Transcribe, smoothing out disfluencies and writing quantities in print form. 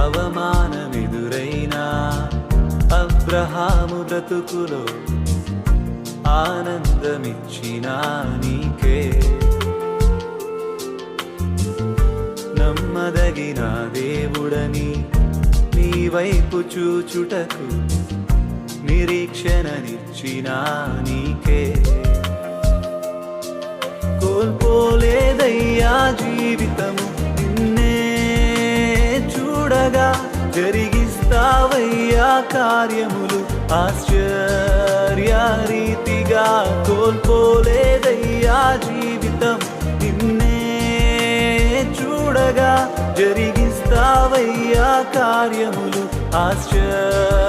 అవమానమెదురైనా అబ్రహాము బ్రతుకులో ఆనందమిచ్చినా నీకే. నమ్మదగిన దేవుడని నీ వైపు చూచుటకు నిరీక్షణనిచ్చినా నీకే. కోల్పోలేదయ్యా జీవితము నిన్నే చూడగా, జరిగిస్తావయ్యా కార్యములు ఆశ్చర్యరీతిగా. కోల్పోలేదయ్యా జీవితం నిన్నే చూడగా, జరిగిస్తావయ్యా కార్యములు ఆశ్చర్యరీతిగా.